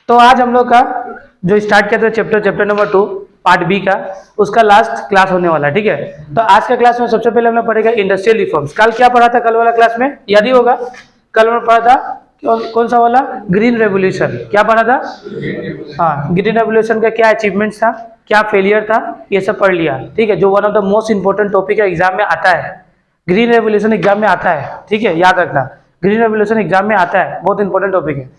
तो आज हम लोग का जो स्टार्ट किया था चैप्टर नंबर 2 पार्ट बी का, उसका लास्ट क्लास होने वाला है। ठीक है, तो आज का क्लास में सबसे पहले हमने पढ़ेगा इंडस्ट्रियल रिफॉर्म्स। कल क्या पढ़ा था, कल वाला क्लास में याद ही होगा, कल हमने पढ़ा था कौन सा वाला, ग्रीन रेवोल्यूशन। क्या पढ़ा था? हाँ, ग्रीन रेवोल्यूशन का क्या अचीवमेंट्स था, क्या फेलियर था, ये सब पढ़ लिया। ठीक है, जो one of the most important topic है, एग्जाम में आता है। ग्रीन रेवोल्यूशन एग्जाम में आता है, ठीक है, याद रखना, ग्रीन रेवोल्यूशन एग्जाम में आता है, बहुत इंपॉर्टेंट टॉपिक है।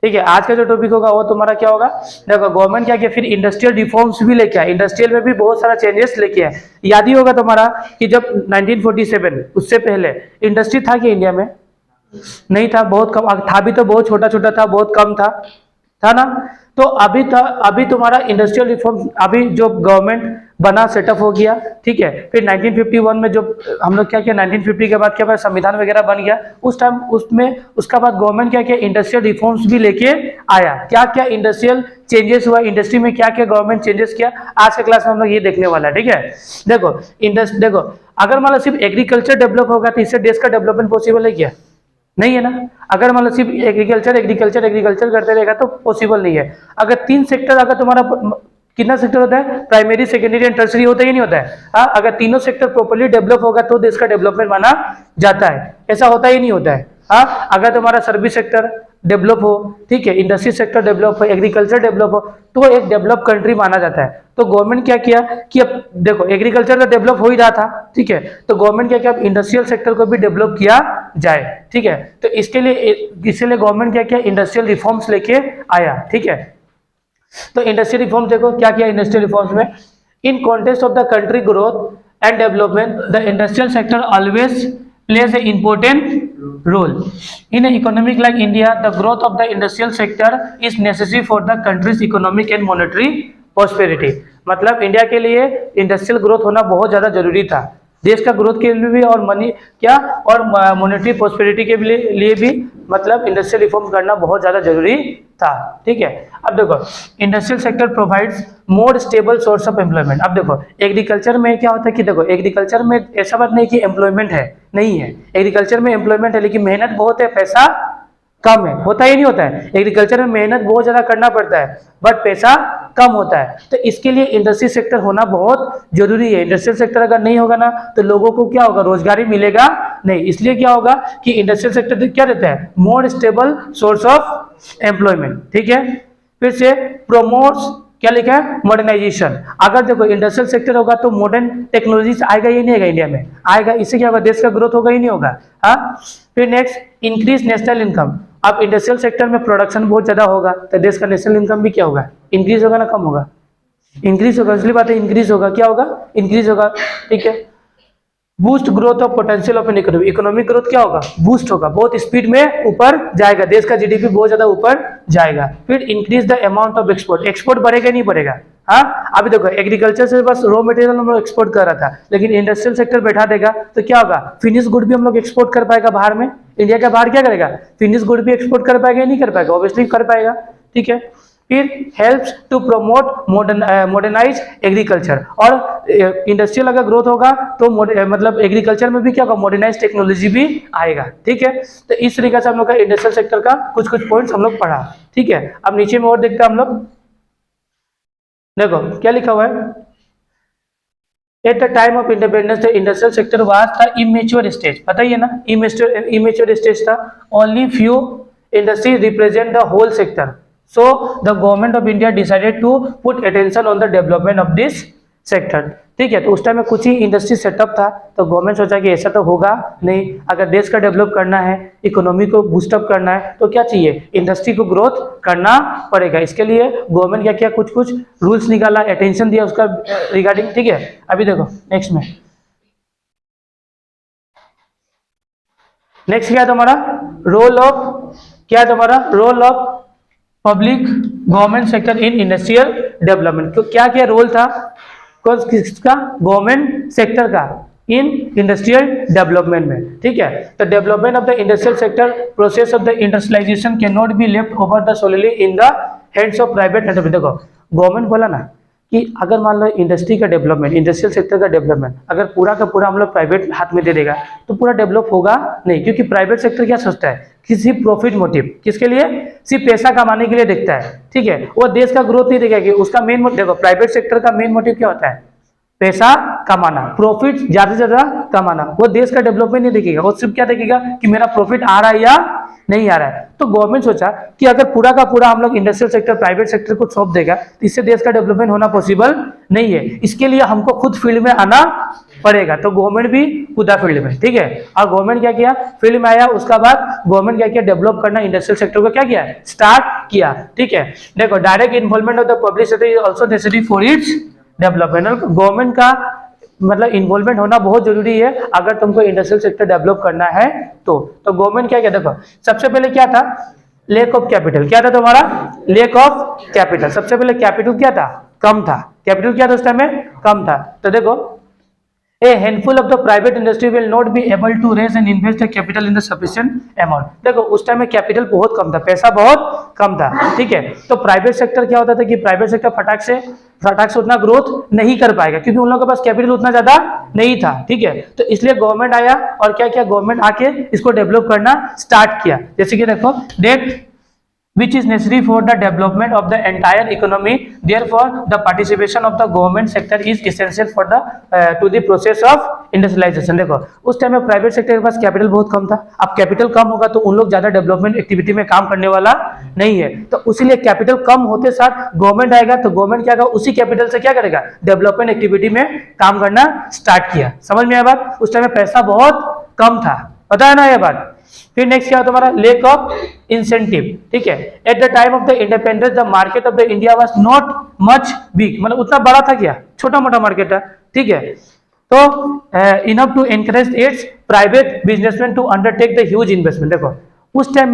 ठीक है, आज का जो टॉपिक होगा वो तुम्हारा क्या होगा, देखो गवर्नमेंट क्या किया, फिर इंडस्ट्रियल रिफॉर्म्स भी लेके आया, इंडस्ट्रियल में भी बहुत सारा चेंजेस लेके आए। याद ही होगा तुम्हारा कि जब 1947 उससे पहले इंडस्ट्री था कि इंडिया में नहीं था, बहुत कम था, भी तो बहुत छोटा छोटा था, बहुत कम था ना। तो अभी था, अभी तुम्हारा इंडस्ट्रियल रिफॉर्म, अभी जो गवर्नमेंट बना, सेटअप हो गया। ठीक है, फिर 1951 में जो हम लोग क्या किया, 1950 के बाद क्या संविधान वगैरह बन गया उस टाइम, उसमें उसका बाद गवर्नमेंट क्या किया, इंडस्ट्रियल रिफॉर्म्स भी लेके आया। क्या क्या इंडस्ट्रियल चेंजेस हुआ, इंडस्ट्री में क्या क्या गवर्नमेंट चेंजेस किया, आज के क्लास में हम लोग ये देखने वाला है। ठीक है, देखो अगर मान लो सिर्फ एग्रीकल्चर डेवलप होगा तो इससे देश का डेवलपमेंट पॉसिबल है क्या? नहीं है ना। अगर मान लो सिर्फ एग्रीकल्चर करते रहेगा तो पॉसिबल नहीं है। अगर 3 सेक्टर, अगर तुम्हारा कितना सेक्टर होता है, प्राइमरी, सेकेंडरी एंड टर्सरी, होता ही नहीं होता है। हाँ, अगर तीनों सेक्टर प्रॉपर्ली डेवलप होगा तो देश का डेवलपमेंट माना जाता है, ऐसा होता ही नहीं होता है। हाँ, अगर तुम्हारा सर्विस सेक्टर डेवलप हो, ठीक है, इंडस्ट्री सेक्टर डेवलप हो, एग्रीकल्चर डेवलप हो, तो एक डेवलप कंट्री माना जाता है। तो गवर्नमेंट क्या किया कि अब देखो एग्रीकल्चर तो डेवलप हो ही रहा था, ठीक है, तो गवर्नमेंट क्या किया, अब इंडस्ट्रियल सेक्टर को भी डेवलप किया जाए। ठीक है, तो इसके लिए गवर्नमेंट क्या किया, इंडस्ट्रियल रिफॉर्म्स लेके आया। ठीक है, तो इंडस्ट्रियल रिफॉर्म देखो क्या किया इंडस्ट्रियल रिफॉर्म्स में, in context of the country growth and development the industrial sector always plays an important role in an economic like India. The growth of the industrial sector is necessary for the country's economic and monetary prosperity. मतलब India के लिए industrial growth होना बहुत ज़्यादा जरूरी था, देश का ग्रोथ के लिए भी और मनी क्या और मॉनेटरी प्रोस्पेरिटी के लिए भी, मतलब इंडस्ट्रियल रिफॉर्म करना बहुत ज़्यादा जरूरी था। ठीक है, अब देखो industrial sector provides more stable source of employment. अब देखो एग्रीकल्चर में क्या होता है कि देखो एग्रीकल्चर में ऐसा बात नहीं कि एम्प्लॉयमेंट है, नहीं है, एग्रीकल्चर में एम्प्लॉयमेंट है लेकिन मेहनत बहुत है, पैसा कम है, होता ही नहीं होता है। एग्रीकल्चर में मेहनत बहुत ज्यादा करना पड़ता है बट पैसा कम होता है, तो इसके लिए इंडस्ट्री सेक्टर होना बहुत जरूरी है। इंडस्ट्रियल सेक्टर अगर नहीं होगा ना तो लोगों को क्या होगा, रोजगारी मिलेगा नहीं। इसलिए क्या होगा कि इंडस्ट्रियल सेक्टर क्या देता है, more stable source of employment. ठीक है, फिर से प्रोमोट्स, क्या लिखा है, मॉडर्नाइजेशन। अगर देखो इंडस्ट्रियल सेक्टर होगा तो मॉडर्न टेक्नोलॉजी आएगा ही नहीं, आएगा इंडिया में आएगा, इससे क्या होगा, देश का ग्रोथ होगा ही नहीं होगा। हाँ, फिर नेक्स्ट इंक्रीज नेशनल इनकम। अब इंडस्ट्रियल सेक्टर में प्रोडक्शन बहुत ज्यादा होगा तो देश का नेशनल इनकम भी क्या होगा, इंक्रीज होगा ना कम होगा, इंक्रीज होगा, इसलिए बात है इंक्रीज होगा, क्या होगा, इंक्रीज होगा। ठीक है, boost growth of potential of an economy. Economic growth क्या होगा, बूस्ट होगा, बहुत स्पीड में ऊपर जाएगा, देश का जीडीपी बहुत ज्यादा ऊपर जाएगा। फिर increase the amount of export. Export बढ़ेगा नहीं बढ़ेगा। हाँ, अभी देखो एग्रीकल्चर से बस रॉ मटेरियल हम लोग एक्सपोर्ट कर रहा था, लेकिन इंडस्ट्रियल सेक्टर बैठा देगा तो क्या होगा, फिनिश गुड भी हम लोग एक्सपोर्ट कर पाएगा बाहर में। इंडिया का बाहर क्या करेगा, फिनिश गुड भी एक्सपोर्ट कर पाएगा, नहीं कर पाएगा, ऑब्वियसली कर पाएगा। ठीक है, फिर helps to promote modernise agriculture. और इंडस्ट्रियल अगर ग्रोथ होगा तो मतलब एग्रीकल्चर में भी क्या होगा, मॉडर्नाइज टेक्नोलॉजी भी आएगा। ठीक है, तो इस तरीके से हम लोग का इंडस्ट्रियल सेक्टर का कुछ पॉइंट्स हम लोग पढ़ा। ठीक है, अब नीचे में और देखते हैं हम लोग, देखो क्या लिखा हुआ है, at the time of independence the industrial sector was the immature stage. पता ही है ना, इमेच्योर स्टेज था, only few industry represent the whole sector. So the government of India decided to put attention on the development of this sector. ठीक है, तो उस time में कुछ ही इंडस्ट्री सेटअप था, तो गवर्नमेंट सोचा कि ऐसा तो होगा नहीं, अगर देश का डेवलप करना है, इकोनॉमी को बूस्टअप करना है तो क्या चाहिए, इंडस्ट्री को ग्रोथ करना पड़ेगा। इसके लिए गवर्नमेंट क्या किया, कुछ रूल्स निकाला, अटेंशन दिया उसका रिगार्डिंग। ठीक है, अभी देखो नेक्स्ट में, नेक्स्ट क्या है तुम्हारा, रोल ऑफ, क्या है तुम्हारा role of public government sector in industrial development. तो क्या क्या रोल था किसका, गवर्नमेंट सेक्टर का इन इंडस्ट्रियल डेवलपमेंट में। ठीक है, तो development of the industrial sector, process of the industrialisation can not be left over the solely in the hands of private enterprise. देखो गवर्नमेंट बोला ना कि अगर मान लो इंडस्ट्री का डेवलपमेंट, इंडस्ट्रियल सेक्टर का डेवलपमेंट अगर पूरा का पूरा हम लोग प्राइवेट हाथ में दे देगा तो पूरा डेवलप होगा नहीं, क्योंकि प्राइवेट सेक्टर क्या सोचता है, किसी प्रॉफिट मोटिव, किसके लिए, सिर्फ पैसा कमाने के लिए देखता है, ठीक है। वो देश का ग्रोथ नहीं देखेगा कि उसका मेन, देखो प्राइवेट सेक्टर का मेन मोटिव क्या होता है, पैसा कमाना, प्रॉफिट ज्यादा से ज्यादा कमाना। वो देश का डेवलपमेंट नहीं देखेगा, वो सिर्फ क्या देखेगा कि मेरा प्रॉफिट आ रहा है या नहीं आ रहा है। तो गवर्नमेंट सोचा कि अगर पूरा का पूरा हम लोग इंडस्ट्रियल सेक्टर प्राइवेट सेक्टर को सौंप देगा तो इससे देश का डेवलपमेंट होना पॉसिबल नहीं है। इसके लिए हमको खुद फील्ड में आना पड़ेगा। तो गवर्नमेंट भी कूदा फील्ड में, ठीक है। और गवर्नमेंट क्या किया, फील्ड में आया, उसका बाद गवर्नमेंट क्या किया, डेवलप करना इंडस्ट्रियल सेक्टर को क्या किया, स्टार्ट किया, ठीक है। देखो direct involvement of the public sector is also necessary for its development. Government का मतलब इन्वॉल्वमेंट होना बहुत जरूरी है अगर तुमको इंडस्ट्रियल सेक्टर डेवलप करना है तो गवर्नमेंट क्या किया, देखो सबसे पहले क्या था, लैक ऑफ कैपिटल। क्या था तुम्हारा, लैक ऑफ कैपिटल। सबसे पहले कैपिटल क्या था, कम था। कैपिटल क्या था उस टाइम में, कम था। तो देखो a handful of the private industry will not be able to raise and invest the capital in the sufficient amount। देखो उस टाइम में कैपिटल बहुत कम था, पैसा बहुत कम था, ठीक है। तो प्राइवेट सेक्टर क्या होता था कि प्राइवेट सेक्टर फटाक से उतना ग्रोथ नहीं कर पाएगा क्योंकि उन लोगों के पास कैपिटल उतना ज्यादा नहीं था, ठीक है। तो इसलिए गवर्नमेंट आया और क्या किया, गवर्नमेंट आके इसको डेवलप करना स्टार्ट किया। जैसे कि देखो date which is necessary for the development of the entire economy, therefore the participation of the government sector is essential for the to the process of industrialization। देखो उस टाइम में प्राइवेट सेक्टर के पास capital बहुत कम था। अब capital कम होगा तो उन लोग ज्यादा डेवलपमेंट एक्टिविटी में काम करने वाला नहीं है, तो इसीलिए कैपिटल कम होते साथ गवर्नमेंट आएगा तो गवर्नमेंट क्या करेगा, उसी कैपिटल से क्या करेगा, डेवलपमेंट एक्टिविटी में काम करना स्टार्ट किया। समझ में आया बात। उस टाइम में पैसा बहुत कम था, पता है ना ये बात। फिर नेक्स्ट क्या तुम्हारा, लेक ऑफ इंसेंटिव, ठीक है। At the time of the independence the market of the India was not much big, मतलब उतना बड़ा था क्या, छोटा मोटा मार्केट है, ठीक है। तो enough to encourage its private businessman to undertake the huge investment. देखो उस टाइम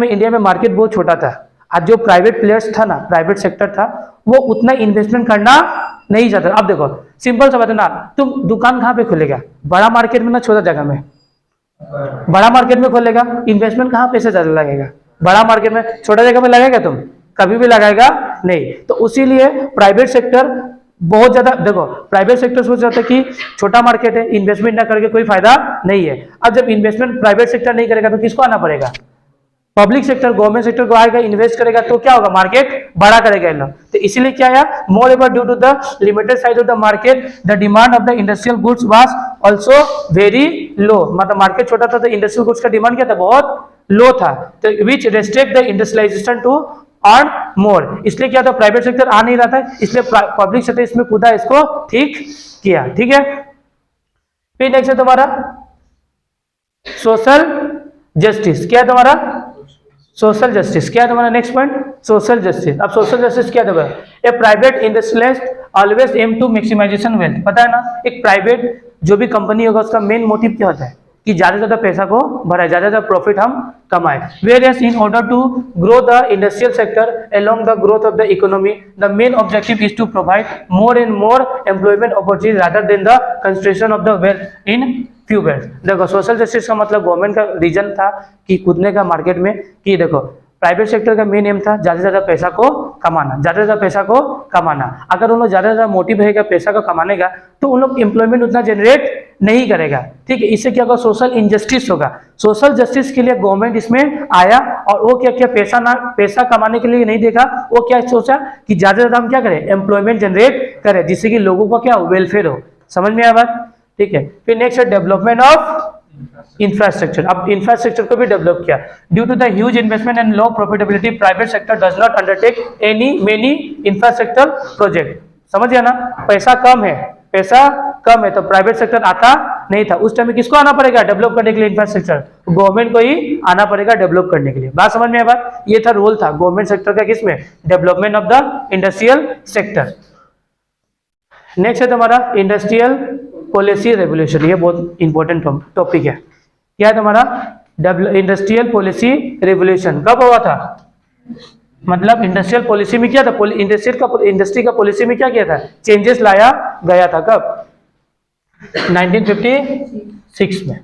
में इंडिया में मार्केट बहुत छोटा था। आज जो प्राइवेट प्लेयर्स था ना, प्राइवेट सेक्टर था, वो उतना इन्वेस्टमेंट करना नहीं चाहता। अब देखो सिंपल सा बात है ना, तुम दुकान कहाँ पे खोलेगा, बड़ा मार्केट में ना छोटा जगह में, बड़ा मार्केट में खोलेगा, इन्वेस्टमेंट कहाँ पैसे ज्यादा लगेगा, बड़ा मार्केट में, छोटा जगह में लगेगा तुम, कभी भी लगाएगा नहीं। तो उसीलिए प्राइवेट सेक्टर बहुत ज्यादा, देखो प्राइवेट सेक्टर सोच रहा था कि छोटा मार्केट है, इन्वेस्टमेंट ना करके कोई फायदा नहीं है। अब जब इन्वेस्टमेंट प्राइवेट सेक्टर नहीं करेगा तो किसको आना पड़ेगा, पब्लिक सेक्टर, गवर्नमेंट सेक्टर को आएगा, इन्वेस्ट करेगा तो क्या होगा, मार्केट बड़ा करेगा इन लोग। तो इसीलिए क्या है, moreover due to the limited size of the market the demand of the industrial goods was also very low. मतलब मार्केट छोटा था तो इंडस्ट्रियल गुड्स का डिमांड क्या था, बहुत लो था। तो which restrict the industrialisation to earn more. इसलिए क्या था, प्राइवेट सेक्टर आ नहीं रहा था, इसलिए पब्लिक सेक्टर इसमें कूदा, इसको ठीक किया, ठीक है। फिर नेक्स्ट है तुम्हारा सोशल जस्टिस। क्या है तुम्हारा, सोशल जस्टिस। क्या है तुम्हारा नेक्स्ट पॉइंट, सोशल जस्टिस। अब सोशल जस्टिस क्या है, a private industrialist always aim to maximisation wealth. पता है ना, एक प्राइवेट जो भी कंपनी होगा उसका मेन मोटिव क्या होता है कि ज्यादा से ज्यादा पैसा को बढ़ाए, ज्यादा से ज्यादा प्रॉफिट हम कमाए। Whereas in order to grow the industrial sector along the growth of the economy the main objective is to provide more and more employment opportunity rather than the concentration of the wealth in few belt. देखो social justice का मतलब government का reason था कि कूदने का market में, कि देखो प्राइवेट सेक्टर का मेन एम था ज्यादा से ज्यादा पैसा को कमाना, ज्यादा से ज्यादा पैसा को कमाना। अगर उन लोग ज्यादा से ज्यादा मोटिव रहेगा पैसा को कमाने का तो उन लोग एम्प्लॉयमेंट उतना जनरेट नहीं करेगा, ठीक है। इससे क्या होगा, सोशल इंजस्टिस होगा। सोशल जस्टिस के लिए गवर्नमेंट इसमें आया और वो क्या किया, पैसा कमाने के लिए नहीं देखा, वो क्या सोचा कि ज्यादा से ज्यादा हम क्या करें, एम्प्लॉयमेंट जनरेट करें, जिससे कि लोगों का क्या वेलफेयर हो। समझ में आया बात, ठीक है। फिर नेक्स्ट है डेवलपमेंट ऑफ इंफ्रास्ट्रक्चर। अब इंफ्रास्ट्रक्चर को भी डेवलप किया। Due to the huge investment and low profitability private sector does not undertake many infrastructure project. समझ गया ना, पैसा कम है तो प्राइवेट सेक्टर आता नहीं था। उस टाइम में किसको आना पड़ेगा डेवलप करने के लिए, इंफ्रास्ट्रक्चर, गवर्नमेंट को ही आना पड़ेगा डेवलप करने के लिए। बात समझ में आया बात, ये था रोल था गवर्नमेंट सेक्टर का किसमें, development of the industrial sector. Next है तुम्हारा इंडस्ट्रियल पॉलिसी रेवोल्यूशन। ये बहुत इंपॉर्टेंट टॉपिक है। क्या है तुम्हारा, इंडस्ट्रियल पॉलिसी रेवोल्यूशन कब हुआ था, मतलब इंडस्ट्रियल पॉलिसी में क्या था, इंडस्ट्री का पॉलिसी में क्या किया था, चेंजेस लाया गया था। कब, 1956 में।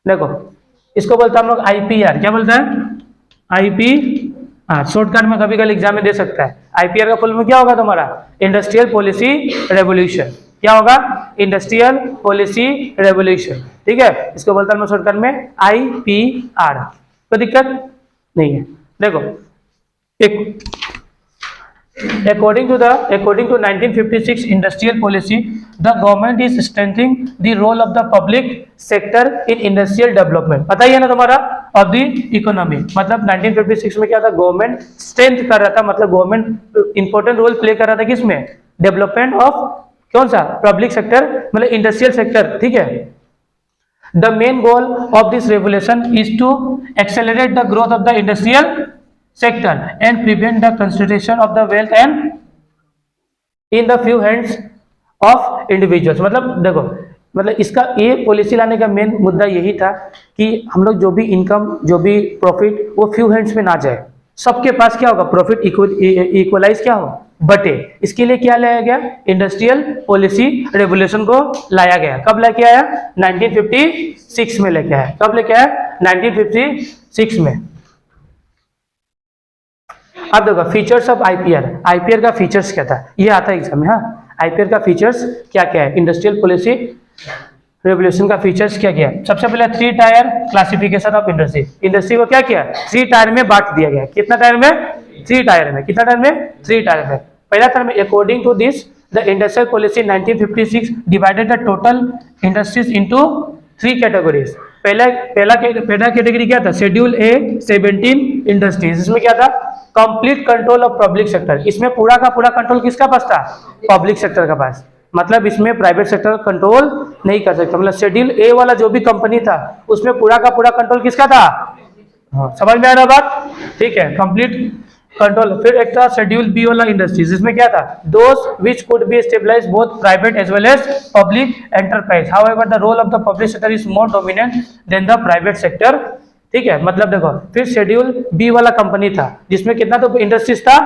देखो इसको बोलते हैं हम लोग IPR। क्या बोलते हैं, IPR। शॉर्टकट में कभी कभी एग्जाम में दे सकता है आईपीआर का फुल में क्या होगा तुम्हारा? Industrial policy revolution. क्या होगा? Industrial policy revolution. ठीक है, इसको बोलता हूँ शॉर्टकट में आईपीआर। कोई दिक्कत नहीं है। देखो एक According to 1956 industrial policy, the government is strengthening the role of the public sector in industrial development. पता ही है ना तुम्हारा, of the economy। मतलब 1956 में क्या था? गवर्नमेंट स्ट्रेंथ कर रहा था, मतलब गवर्नमेंट इंपॉर्टेंट रोल प्ले कर रहा था किसमें? डेवलपमेंट ऑफ कौन सा? पब्लिक सेक्टर, मतलब इंडस्ट्रियल सेक्टर। ठीक है। The main goal of this revolution is to accelerate the growth of the industrial sector and prevent the concentration of the wealth and in the few hands of individuals। मतलब देखो, मतलब इसका ये policy लाने का main मुद्दा यही था कि हम लोग जो भी इनकम, जो भी प्रॉफिट, वो फ्यू हैंड्स में ना जाए, सबके पास क्या होगा? प्रॉफिट इक्वलाइज क्या हो? बटे। इसके लिए क्या लाया गया? इंडस्ट्रियल पॉलिसी रेवोल्यूशन को लाया गया। कब लेके आया? 1956 में लेके आया। कब लेके आया? 1956 में। अब देखो फीचर्स ऑफ आईपीआर। आईपीआर का फीचर्स क्या था? ये आता है एग्जाम में। हाँ, आईपीआर का फीचर्स क्या क्या है? इंडस्ट्रियल पॉलिसी रेवोल्यूशन का फीचर्स क्या क्या है? सबसे पहले 3 tyre classification of industry. Industry को क्या किया? 3 टायर में बांट दिया गया। कितना टायर में? 3 टायर में। कितना टायर में? 3 टायर में। पहला टायर में according to this the industrial policy 1956 divided the total industries into 3 categories. पहला कैटेगरी क्या था? Schedule A 17 industries. इसमें क्या था? Complete control of public sector. इसमें पूरा का पूरा कंट्रोल किसका पास था? पब्लिक सेक्टर का पास। मतलब इसमें प्राइवेट सेक्टर कंट्रोल नहीं कर सकता। मतलब शेड्यूल ए वाला जो भी कंपनी था उसमें पूरा का पूरा कंट्रोल किसका था? हाँ, समझ में आ रहा बात? ठीक है, कंप्लीट कंट्रोल। फिर एक था शेड्यूल बी वाला इंडस्ट्रीज। इसमें क्या था? Those which could be stabilise both private as well as public enterprise. However the role of the public sector is more dominant than the private sector. ठीक है, मतलब देखो फिर शेड्यूल बी वाला कंपनी था जिसमें कितना तो इंडस्ट्रीज था?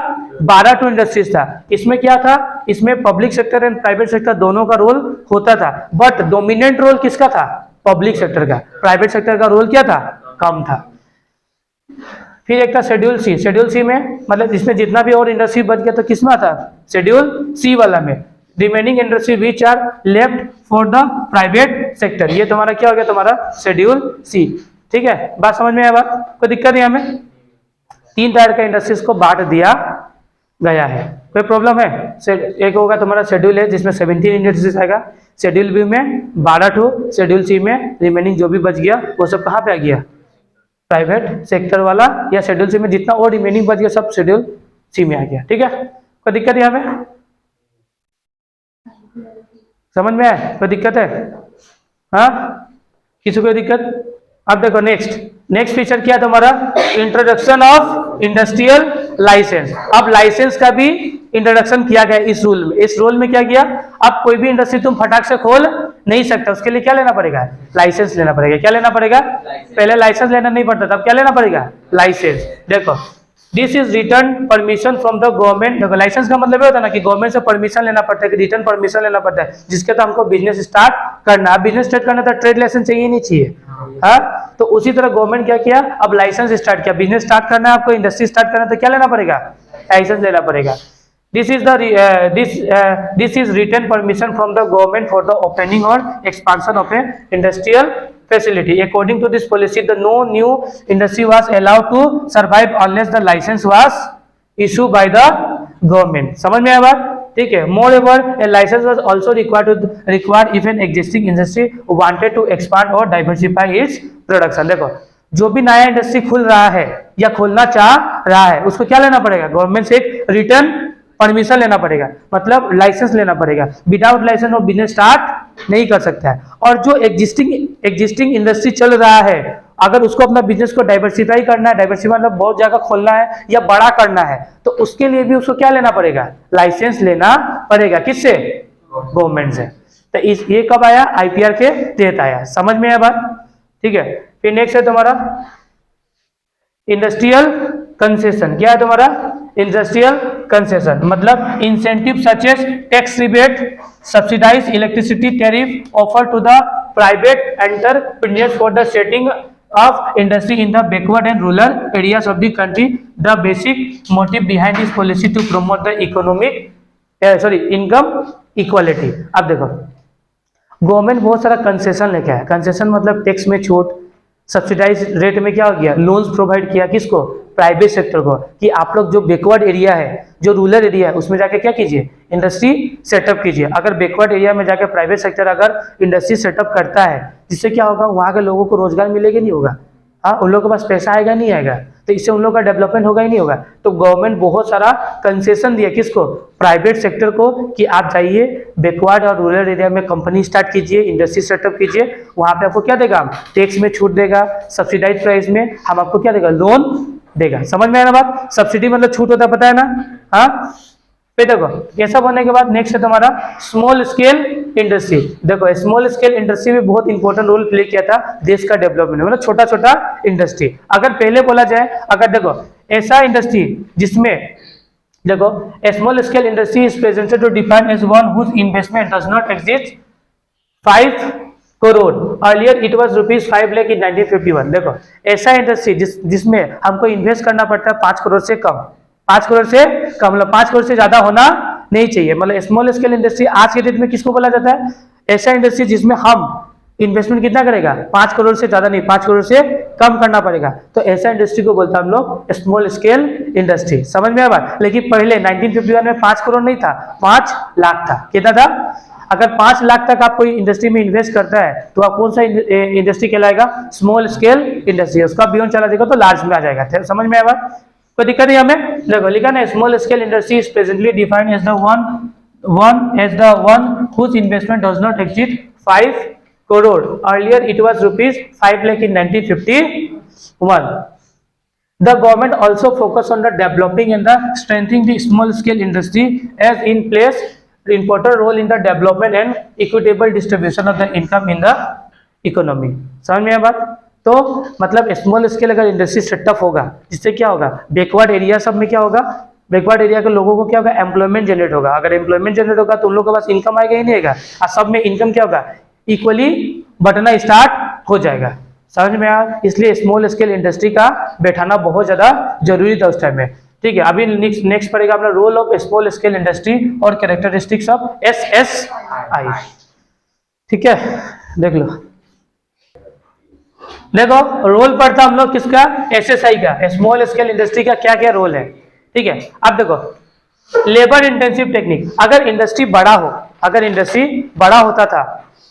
12 टू इंडस्ट्रीज था। इसमें क्या था? इसमें public sector and private sector दोनों का रोल होता था, बट डोमिनेंट रोल किसका था? पब्लिक सेक्टर का। प्राइवेट सेक्टर का रोल क्या था? कम था। फिर एक था शेड्यूल सी। शेड्यूल सी में मतलब इसमें जितना भी और इंडस्ट्री बच गया तो किसमें आता? शेड्यूल सी वाला में। Remaining industry which are left for the private sector. ये तुम्हारा क्या हो गया? तुम्हारा शेड्यूल सी। ठीक है, बात समझ में आया? बात कोई दिक्कत नहीं? हमें 3 टायर का इंडस्ट्रीज को बांट दिया गया है। कोई प्रॉब्लम है? एक होगा तुम्हारा शेड्यूल है जिसमें 17 इंडस्ट्रीज आएगा, शेड्यूल बी में 12 टू, शेड्यूल सी में रिमेनिंग जो भी बच गया वो सब कहाँ पे आ गया? प्राइवेट सेक्टर वाला, या शेड्यूल सी में जितना और रिमेनिंग बच गया सब शेड्यूल सी में आ गया। ठीक है, कोई दिक्कत है? हमें समझ में आया? कोई दिक्कत है? हाँ, किसी को दिक्कत? अब देखो नेक्स्ट फीचर क्या है तुम्हारा? Introduction of industrial licence. अब लाइसेंस का भी इंट्रोडक्शन किया गया इस रूल में। इस रूल में क्या किया? अब कोई भी इंडस्ट्री तुम फटाक से खोल नहीं सकता, उसके लिए क्या लेना पड़ेगा? लाइसेंस लेना पड़ेगा। क्या लेना पड़ेगा? पहले लाइसेंस लेना नहीं पड़ता था, अब क्या लेना पड़ेगा? लाइसेंस। देखो this is return permission from the government. देखो लाइसेंस का मतलब ये होता है ना कि गवर्नमेंट से परमिशन लेना पड़ता है, कि रिटर्न परमिशन लेना पड़ता है, जिसके तो हमको बिजनेस स्टार्ट करना है। बिजनेस स्टार्ट करना तो ट्रेड लाइसेंस चाहिए नहीं चाहिए? हाँ, तो उसी तरह गवर्नमेंट क्या किया? अब लाइसेंस स्टार्ट किया। बिजनेस स्टार्ट करना है आपको, इंडस्ट्री स्टार्ट करना है, तो क्या लेना पड़ेगा? लाइसेंस लेना पड़ेगा। This is return permission from the government for the opening और expansion of a industrial facility. According to this policy, no new industry was allowed to survive unless the license was issued by the government. समझ में आया बात? ठीक है। Moreover, a license was also required if an existing industry wanted to expand or diversify its production. देखो जो भी नया इंडस्ट्री खुल रहा है या खोलना चाह रहा है उसको क्या लेना पड़ेगा? गवर्नमेंट से एक रिटर्न परमिशन लेना पड़ेगा, मतलब लाइसेंस लेना पड़ेगा। विदाउट लाइसेंस वो बिजनेस स्टार्ट नहीं कर सकता है। और जो एग्जिस्टिंग इंडस्ट्री चल रहा है, अगर उसको अपना बिजनेस को डाइवर्सिफाई करना है, डाइवर्सिफाई मतलब बहुत जगह खोलना है या बड़ा करना है, तो उसके लिए भी उसको क्या लेना पड़ेगा? लाइसेंस लेना पड़ेगा। किससे? गवर्नमेंट से। तो ये कब आया? आईपीआर के तहत आया। समझ में आया बात? ठीक है। फिर नेक्स्ट है तुम्हारा इंडस्ट्रियल कंसेशन। क्या है तुम्हारा? इंडस्ट्रियल कंसेशन मतलब incentive such as tax rebate, subsidise electricity tariff offer to the private entrepreneurs for the setting of industry in the backward and rural areas of the country. The basic motive behind this policy to promote the income equality. अब देखो government बहुत सारा concession लेके आया। Concession मतलब tax में छूट, subsidise rate में क्या हो गया, लोन्स प्रोवाइड किया किसको, प्राइवेट सेक्टर को, कि आप लोग जो बैकवर्ड एरिया है, जो रूरल एरिया है, उसमें जाके क्या कीजिए, इंडस्ट्री सेटअप कीजिए। अगर बैकवर्ड एरिया में जाके प्राइवेट सेक्टर अगर इंडस्ट्री सेटअप करता है, जिससे क्या होगा, वहाँ के लोगों को रोजगार मिलेगा नहीं होगा, हाँ, उन लोगों के पास पैसा आएगा नहीं आएगा, तो इससे उन लोगों का डेवलपमेंट होगा ही नहीं होगा। तो गवर्नमेंट बहुत सारा कंसेशन दिया किसको, प्राइवेट सेक्टर को, कि आप जाइए बैकवर्ड और रूरल एरिया में कंपनी स्टार्ट कीजिए, इंडस्ट्री सेटअप कीजिए, वहाँ पे आपको क्या देगा, टैक्स में छूट देगा, सब्सिडाइज प्राइस में हम आपको क्या देगा, लोन देगा। समझ में आया ना बात, सब्सिडी मतलब छूट होता है, पता है ना, हाँ। फिर देखो ये सब होने के बाद नेक्स्ट है तुम्हारा स्मॉल स्केल इंडस्ट्री। देखो स्मॉल स्केल इंडस्ट्री भी बहुत इंपॉर्टेंट रोल प्ले किया था देश का डेवलपमेंट में, मतलब छोटा छोटा इंडस्ट्री। अगर पहले बोला जाए, अगर देखो ऐसा इंडस्ट्री जिसमें, देखो small scale industry is presented to define as one whose investment does not exceed 5 crore, earlier it was rupees 5 lakh in 1951। देखो ऐसा इंडस्ट्री जिसमें हमको इन्वेस्ट करना पड़ता है 5 करोड़ से कम, 5 करोड़ से कम, मतलब 5 करोड़ से ज्यादा होना नहीं चाहिए। मतलब स्मॉल स्केल इंडस्ट्री आज के डेट में किसको बोला जाता है, ऐसा इंडस्ट्री जिसमें हम इन्वेस्टमेंट कितना करेगा, 5 करोड़ से ज्यादा नहीं, 5 करोड़ से कम करना पड़ेगा, तो ऐसा इंडस्ट्री को बोलता है हम लोग स्मॉल स्केल इंडस्ट्री। समझ में आया। लेकिन पहले 1951 में 5 करोड़ नहीं था, 5 लाख था। कितना था, अगर 5 लाख तक आप कोई इंडस्ट्री में इन्वेस्ट करता है तो आप कौन सा इंडस्ट्री कहलाएगा, स्मॉल स्केल इंडस्ट्री। उसका बियॉन्ड चला जाएगा तो लार्ज में आ जाएगा। समझ में आया, कोई दिक्कत नहीं हमें। देखो लिखा ना, small scale industry is presently defined as the one whose investment does not exceed 5 crore, earlier it was rupees 5 lakh in 1951। The government also focus on the developing and the strengthening the small scale industry as in place important role in the development and equitable distribution of the income in the economy। समझ में आया बात। तो मतलब small scale अगर industry setup होगा, जिससे क्या होगा, बैकवर्ड एरिया सब में क्या होगा, बैकवर्ड एरिया के लोगों को क्या होगा, एम्प्लॉयमेंट जनरेट होगा। अगर एम्प्लॉयमेंट जनरेट होगा तो उन लोगों के पास इनकम आएगा ही नहीं आएगा, और सब में इनकम क्या होगा, इक्वली बटना स्टार्ट हो जाएगा। समझ में आया। इसलिए स्मॉल स्केल इंडस्ट्री का बैठाना बहुत ज्यादा जरूरी था उस टाइम में। ठीक है, अभी नेक्स्ट पड़ेगा अपना role of small scale industry और कैरेक्टरिस्टिक्स ऑफ SSI। ठीक है, देख लो। देखो रोल पड़ता हम लोग किसका, SSI का, स्मॉल स्केल इंडस्ट्री का क्या क्या रोल है। ठीक है, अब देखो लेबर इंटेंसिव टेक्निक। अगर इंडस्ट्री बड़ा हो, अगर इंडस्ट्री बड़ा होता था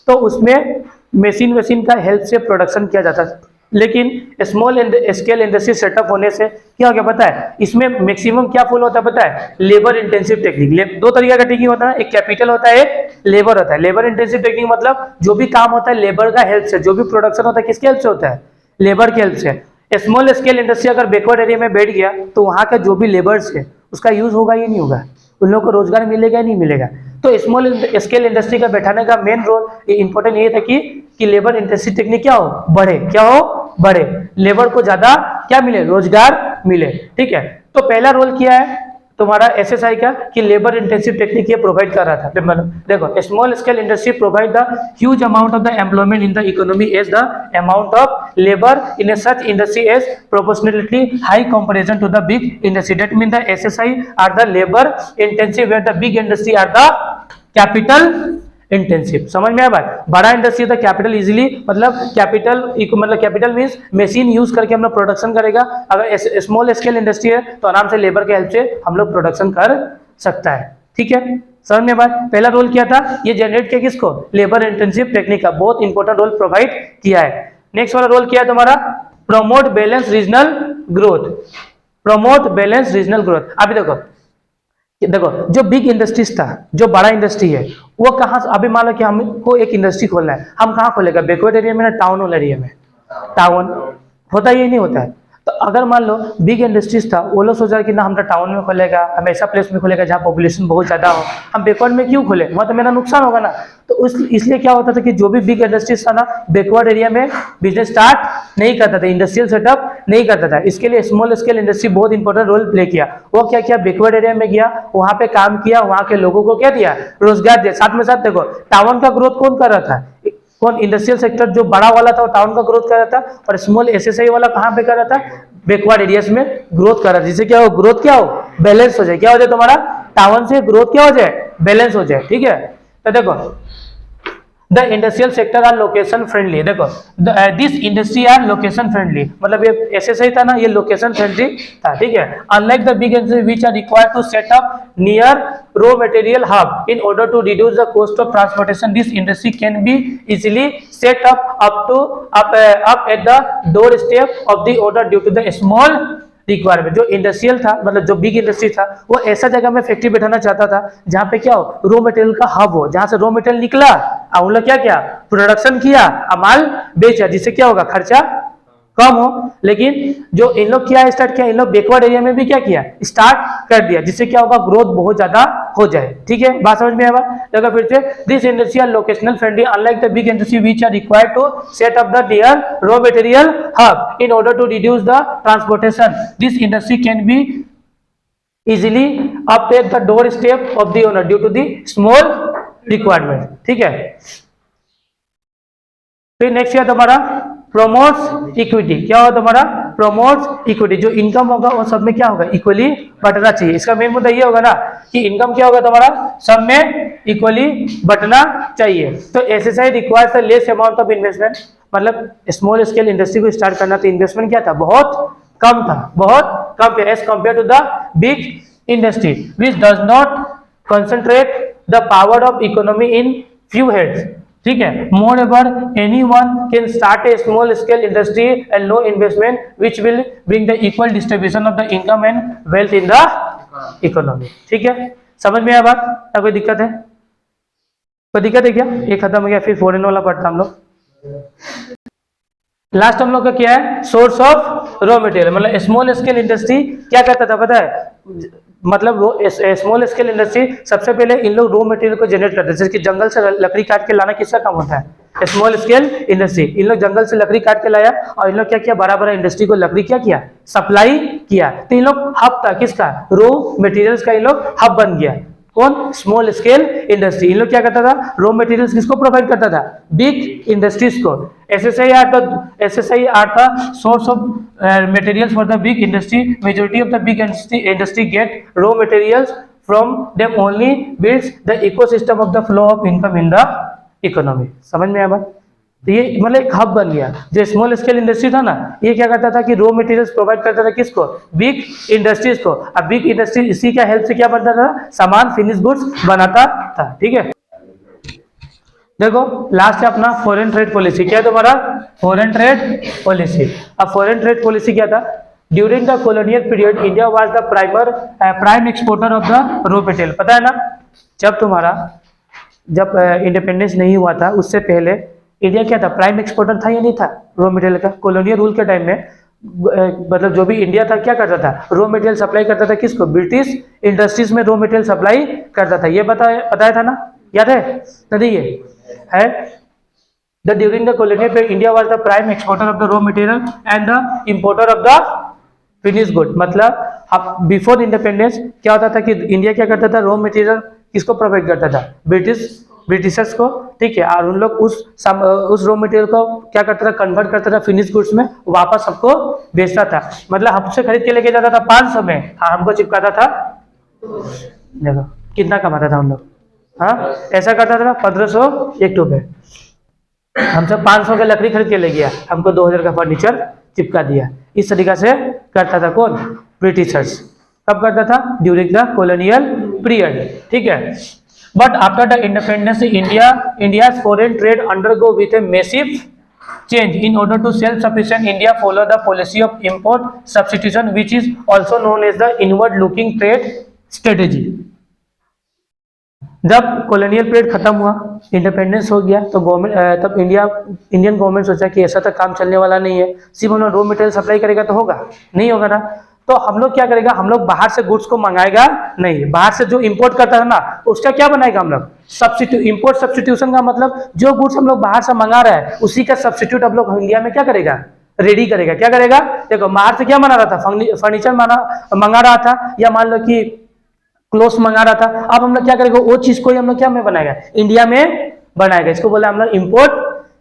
तो उसमें मशीन का हेल्प से प्रोडक्शन किया जाता था। लेकिन स्मॉल स्केल इंडस्ट्री सेटअप होने से क्या हो गया पता है, इसमें मैक्सिमम क्या फॉलो होता है पता है, लेबर इंटेंसिव टेक्निक। दो तरीके का टेक्निक होता है, एक कैपिटल होता है, एक लेबर होता है। लेबर इंटेंसिव टेक्निक मतलब जो भी काम होता है लेबर का हेल्प से, जो भी प्रोडक्शन होता है किसके हेल्प से होता है, लेबर के हेल्प से। स्मॉल स्केल इंडस्ट्री अगर बैकवर्ड एरिया में बैठ गया तो वहाँ का जो भी लेबर्स है उसका यूज होगा ही नहीं होगा, उन लोगों को रोजगार मिलेगा नहीं मिलेगा। तो स्मॉल स्केल इंडस्ट्री का बैठाने का मेन रोल इंपॉर्टेंट ये था कि लेबर इंटेंसिव टेक्निक क्या हो, बढ़े, क्या हो, बढ़े, लेबर को ज्यादा क्या मिले, रोजगार मिले। ठीक है, तो पहला रोल किया है तुम्हारा SSI का कि लेबर इंटेंसिव टेक्निक ये प्रोवाइड कर रहा था। देखो small scale industry provide the huge amount of the employment in the economy as the amount of labour in such industry as proportionally high comparison to the big industry. That mean the SSI are the labour intensive where the big industry are the capital intensive. समझ में आया बात। बड़ा industry था capital easily, मतलब capital means machine use करके हम लोग प्रोडक्शन करेगा। अगर स्मॉल स्केल इंडस्ट्री है तो आराम से लेबर के हेल्प से हम लोग प्रोडक्शन कर सकता है। ठीक है, समझ में बात। पहला रोल किया था ये जनरेट किया किसको, लेबर इंटेंसिव टेक्निक का बहुत इंपॉर्टेंट रोल प्रोवाइड किया है। नेक्स्ट वाला रोल किया है तुम्हारा promote balance regional growth. Promote balance regional growth. अभी देखो जो बिग इंडस्ट्रीज था, जो बड़ा इंडस्ट्री है वो कहाँ, अभी मान लो कि हमको एक इंडस्ट्री खोलना है, हम कहाँ खोलेगा, बैकवर्ड एरिया में ना टाउन वाला एरिया में। टाउन होता ही नहीं होता है। तो अगर मान लो बिग इंडस्ट्रीज था, वो लोग सोच रहे कि ना हम तो टाउन में खोलेगा, हम ऐसा प्लेस में खोलेगा जहाँ पॉपुलेशन बहुत ज्यादा हो, हम बैकवर्ड में क्यों खोले, वहाँ तो मेरा नुकसान होगा ना। तो इसलिए क्या होता था कि जो भी बिग इंडस्ट्रीज था ना बैकवर्ड एरिया में बिजनेस स्टार्ट नहीं करता था, इंडस्ट्रियल सेटअप नहीं करता था। इसके लिए स्मॉल स्केल इंडस्ट्री बहुत इंपॉर्टेंट रोल प्ले किया। वो क्या किया, बैकवर्ड एरिया में गया, वहाँ पे काम किया, वहाँ के लोगों को क्या दिया, रोजगार दिया। साथ में साथ देखो टाउन का ग्रोथ कौन कर रहा था, कौन? इंडस्ट्रियल सेक्टर जो बड़ा वाला था वो टाउन का ग्रोथ कर रहा था, और स्मॉल एसएसआई वाला कहाँ पे कर रहा था? बैकवर्ड एरियाज में ग्रोथ कर रहा था। जिससे क्या हो? ग्रोथ क्या हो? बैलेंस हो जाए। क्या हो जाए तुम्हारा? टाउन से ग्रोथ क्या हो जाए? बैलेंस हो जाए। ठीक है, तो देखो the industrial sector are location friendly. देखो this industry are location friendly, मतलब ये एसएसआई था ना, ये लोकेशन फ्रेंडली था। ठीक है, unlike the big industry which are required to set up near raw material hub in order to reduce the cost of transportation, this industry can be easily set up at the doorstep of the order due to the small requirement. जो industrial था, मतलब जो big industry था, वो ऐसा जगह में factory बैठाना चाहता था जहां पे क्या हो? रॉ मटेरियल का हब हो, जहां से रॉ मटेरियल निकला और उन लोग क्या किया? प्रोडक्शन किया, माल बेचा, जिससे क्या होगा? खर्चा कम हो। लेकिन जो इन लोग क्या स्टार्ट किया? इन लोग बैकवर्ड एरिया में भी क्या किया? स्टार्ट कर दिया, जिससे क्या होगा? ग्रोथ बहुत ज्यादा हो जाए। ठीक है, बात समझ में आया? देखो फिर से, this industry are locational friendly unlike the big industry which are required to set up the near raw material hub in order to reduce the transportation, this industry can be easily up at the door step of the owner due to the small requirement. ठीक है, फिर next है तुम्हारा promotes equity. क्या होगा तुम्हारा? Promotes equity. जो income होगा वो सब में क्या होगा? इक्वली बंटना चाहिए। इसका मेन मुद्दा ये होगा ना कि इनकम क्या होगा तुम्हारा? सब में इक्वली बंटना चाहिए। तो SSI requires the less amount of investment, मतलब स्मॉल स्केल इंडस्ट्री को स्टार्ट करना तो इन्वेस्टमेंट क्या था? बहुत कम था, बहुत कम था as compare to the big industry which does not concentrate the power of economy in few heads. ठीक है, moreover any one can start a small scale industry and no investment which will bring the equal distribution of the income and wealth in the economy. ठीक है, समझ में आया बात? क्या कोई दिक्कत है? कोई दिक्कत है क्या? ये खत्म हो गया, फिर फॉरेन वाला पढ़ता हम लोग। लास्ट हम लोग का क्या है? Source of raw material. मतलब स्मॉल स्केल इंडस्ट्री क्या करता था पता है? मतलब स्मॉल स्केल इंडस्ट्री सबसे पहले इन लोग रॉ मटेरियल को जनरेट करते हैं, जैसे कि जंगल से लकड़ी काट के लाना किसका काम होता है? Small scale industry. इन लोग जंगल से लकड़ी काट के लाया और इन लोग क्या किया? बड़ा बड़ा इंडस्ट्री को लकड़ी क्या किया? सप्लाई किया। तो इन लोग हब था किसका? रॉ मटेरियल्स का इन लोग हब बन गया। कौन? Small scale industry. इन लोग क्या करता था? रॉ मटेरियल्स किसको प्रोवाइड करता था? बिग इंडस्ट्रीज को। एसएसआई आर था source of materials for the big industry. Majority of the big industry get raw materials from them only, builds the ecosystem of the flow of income in the economy. समझ में आया बात? तो ये मतलब एक hub बन गया। जो स्मॉल स्केल इंडस्ट्री था ना, ये क्या करता था कि रॉ मटेरियल्स प्रोवाइड करता था किसको? बिग इंडस्ट्रीज को। अब बिग इंडस्ट्री इसी का हेल्प से क्या बनता था? सामान, फिनिश गुड्स बनाता था। ठीक है, देखो लास्ट है अपना फॉरेन ट्रेड पॉलिसी। क्या है तुम्हारा? Foreign trade policy. अब फॉरेन ट्रेड पॉलिसी क्या था? During the colonial period India was the prime exporter of the raw material. पता है ना, जब इंडिपेंडेंस नहीं हुआ था उससे पहले इंडिया क्या था? प्राइम एक्सपोर्टर था या नहीं था रॉ मटेरियल का? कॉलोनियल रूल के टाइम में मतलब जो भी इंडिया था क्या करता था? रॉ मटेरियल सप्लाई करता था किसको? ब्रिटिश इंडस्ट्रीज में रॉ मटेरियल सप्लाई करता था। ये बताया था ना, याद है? नहीं है the during the colonial period India was the prime exporter of the raw material and the importer of the finish good. मतलब बिफोर इंडिपेंडेंस क्या होता था कि इंडिया क्या करता था? रॉ मटेरियल किसको प्रोवाइड करता था? ब्रिटिशर्स को। ठीक है, और उन लोग उस रॉ मटेरियल को क्या करता था? कन्वर्ट करता था फिनिश गुड्स में, वापस सबको बेचता था। मतलब हमसे खरीद के लेके जाता था 500 में, हमको चिपकाता था, देखो कितना कमाता था हम लोग। हाँ, ऐसा करता था 1500 एक टू में। हमसे 500 का लकड़ी खरीद के ले गया, हमको 2000 का फर्नीचर चिपका दिया। इस तरीका से करता था कौन? ब्रिटिशर्स। कब करता था? During the colonial period. ठीक है, but after the independence India's foreign trade undergo with a massive change in order to self sufficient India follow the policy of import substitution which is also known as the inward looking trade strategy. जब colonial period खत्म हुआ, independence हो गया, तो government तब Indian government सोचा कि ऐसा तो काम चलने वाला नहीं है, सिर्फ हम लोग रॉ मटेरियल सप्लाई करेगा तो होगा नहीं, होगा ना। तो हम लोग क्या करेगा? हम लोग बाहर से गुड्स को मंगाएगा नहीं, बाहर से जो इंपोर्ट करता है ना उसका क्या बनाएगा हम लोग? सब्स्टिट्यूट। इंपोर्ट सब्स्टिट्यूशन का मतलब जो गुड्स हम लोग बाहर से मंगा रहे हैं उसी का सब्स्टिट्यूट हम लोग इंडिया में क्या करेगा? रेडी करेगा। क्या करेगा? देखो बाहर से क्या मंगा रहा था? फर्नीचर मंगा रहा था, या मान लो कि क्लोथ्स मंगा रहा था। अब हम लोग क्या करेगा? वो चीज को हम लोग क्या में बनाएगा? इंडिया में बनाएगा। इसको बोला हम लोग इंपोर्ट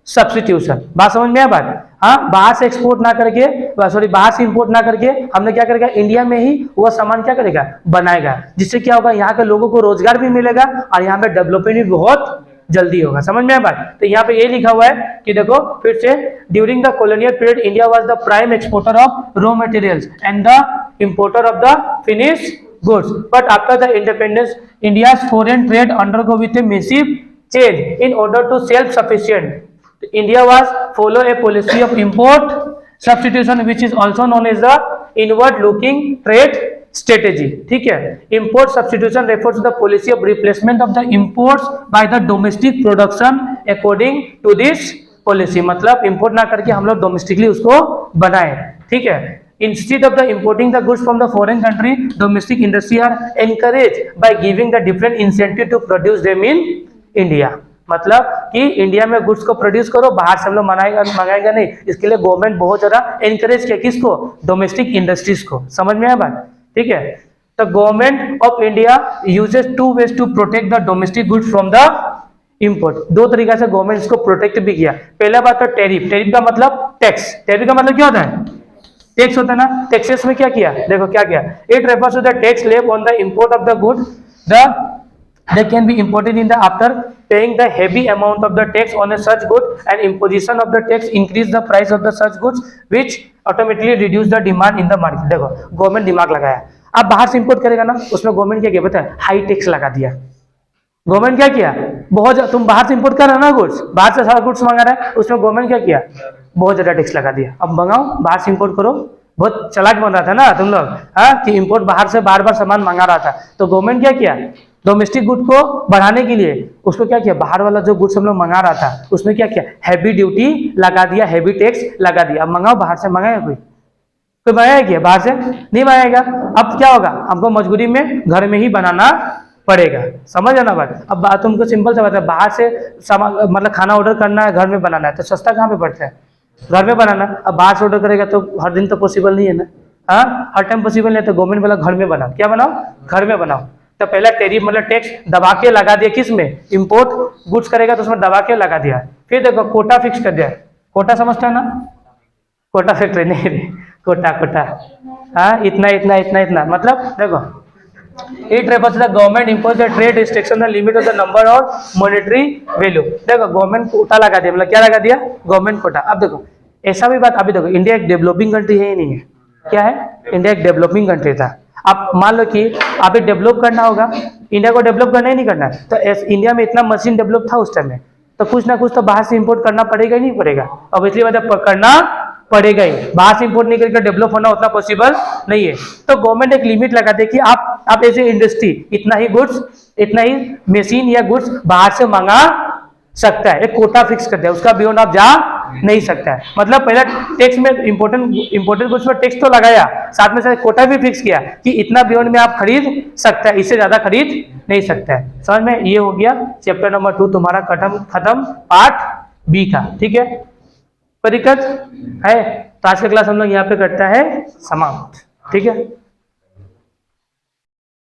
सब्स्टिट्यूशन। बात समझ में आया बात? हाँ, बाहर से एक्सपोर्ट ना करके, सॉरी बाहर से इंपोर्ट ना करके हमने क्या करेगा, इंडिया में ही वह सामान क्या करेगा, बनाएगा, जिससे क्या होगा, यहाँ के लोगों को रोजगार भी मिलेगा और यहाँ पे डेवलपमेंट भी बहुत जल्दी होगा। समझ में आया बात? तो यहाँ पे ये लिखा हुआ है कि देखो फिर से, during the colonial period India was the prime exporter of raw materials and the importer of the finish goods, but after the independence India's foreign trade undergo with a massive change in order to self sufficient India was follow a policy of import substitution which is also known as the inward looking trade strategy। ठीक है, import substitution refers to the policy of replacement of the imports by the domestic production according to this policy। मतलब import ना करके हम लोग domestically उसको बनाए। ठीक है, instead of the importing the goods from the foreign country, domestic industry are encouraged by giving the different incentive to produce them in India। मतलब कि इंडिया में गुड्स को प्रोड्यूस करो, बाहर से हम लोग मंगाएगा नहीं, इसके लिए गवर्नमेंट बहुत ज्यादा एनकरेज किया किसको, डोमेस्टिक इंडस्ट्रीज को। समझ में आया बात? ठीक है, तो government of India uses two ways to protect the domestic goods from the import. दो तरीका से गवर्नमेंट इसको प्रोटेक्ट भी किया। पहला बात तो टैरिफ। टैरिफ का मतलब टैक्स। टैरिफ का मतलब क्या होता है, टैक्स होता है ना। टैक्सेस में क्या किया, देखो क्या किया, it refers to the tax levy on the import of the good they can be imported in the after paying the heavy amount of the tax on a such good and imposition of the tax increase the price of the such goods which automatically reduce the demand in the market। देखो government दिमाग लगाया, अब बाहर से import करेगा ना, उसमें government क्या किया पता है, हाई टैक्स लगा दिया। गवर्नमेंट क्या किया, बहुत, तुम बाहर से इंपोर्ट कर रहे हो ना गुड्स, बाहर से सारा गुड्स मंगा रहा है, उसमें गवर्नमेंट क्या किया, बहुत ज्यादा टैक्स लगा दिया। अब मंगाओ, बाहर से इंपोर्ट करो, बहुत चालाक बन रहा था ना तुम लोग, हाँ, कि इंपोर्ट बाहर से बार बार सामान मंगा रहा था, तो गवर्नमेंट क्या किया, डोमेस्टिक गुड को बढ़ाने के लिए उसको क्या किया, बाहर वाला जो गुड्स हम लोग मंगा रहा था उसमें क्या किया, हैवी ड्यूटी लगा दिया, हैवी टैक्स लगा दिया। अब मंगाओ, बाहर से मंगाएगा कोई मंगाया क्या, बाहर से नहीं मंगाएगा। अब क्या होगा, हमको मजबूरी में घर में ही बनाना पड़ेगा। समझ आना बात। अब बात तुमको सिंपल से बात है, बाहर से सामान मतलब खाना ऑर्डर करना है, घर में बनाना है, तो सस्ता कहाँ पे पड़ता है, घर में बनाना। अब बाहर से ऑर्डर करेगा तो हर दिन तो पॉसिबल नहीं है ना, हाँ, हर टाइम पॉसिबल नहीं है, तो गवर्नमेंट वाला घर में बनाओ, क्या बनाओ, घर में बनाओ। तो पहला टैरिफ मतलब टैक्स दबा के लगा दिया, किस में, इंपोर्ट गुड्स करेगा तो उसमें दबा के लगा दिया। फिर देखो कोटा फिक्स कर दिया। कोटा समझते हैं ना, कोटा फैक्ट्री नहीं रे, कोटा कोटा, हाँ, इतना इतना इतना इतना, मतलब देखो it refers to the government impose the trade restriction the limit of the number of monetary value. देखो गवर्नमेंट कोटा लगा दिया, मतलब क्या लगा दिया, गवर्नमेंट कोटा। अब देखो ऐसा भी बात, अभी देखो इंडिया एक डेवलपिंग कंट्री है ही नहीं है, क्या है, इंडिया एक डेवलपिंग कंट्री था। आप मान लो कि अभी डेवलप करना होगा, इंडिया को डेवलप करना ही नहीं करना, तो इंडिया में इतना मशीन डेवलप था उस टाइम में, तो कुछ ना कुछ तो बाहर से इंपोर्ट करना पड़ेगा ही नहीं पड़ेगा, अब इसलिए मतलब करना पड़ेगा ही, बाहर से इंपोर्ट नहीं करके डेवलप होना उतना पॉसिबल नहीं है। तो गवर्नमेंट एक लिमिट लगा दे कि आप एज ए इंडस्ट्री इतना ही गुड्स, इतना ही मशीन या गुड्स बाहर से मंगा सकता है, एक कोटा फिक्स कर दिया, उसका बियॉन्ड आप जा नहीं सकता है। मतलब पहला टैक्स में इंपोर्टेड गुड्स पर टैक्स तो लगाया, साथ में साथ कोटा भी फिक्स किया कि इतना बियॉन्ड में आप खरीद सकता है, इससे ज्यादा खरीद नहीं सकता है। समझ में, ये हो गया चैप्टर नंबर 2 तुम्हारा खत्म पार्ट बी का। ठीक है, कोई दिक्कत है तो आज का क्लास हम लोग यहाँ पे करता है समाप्त। ठीक है।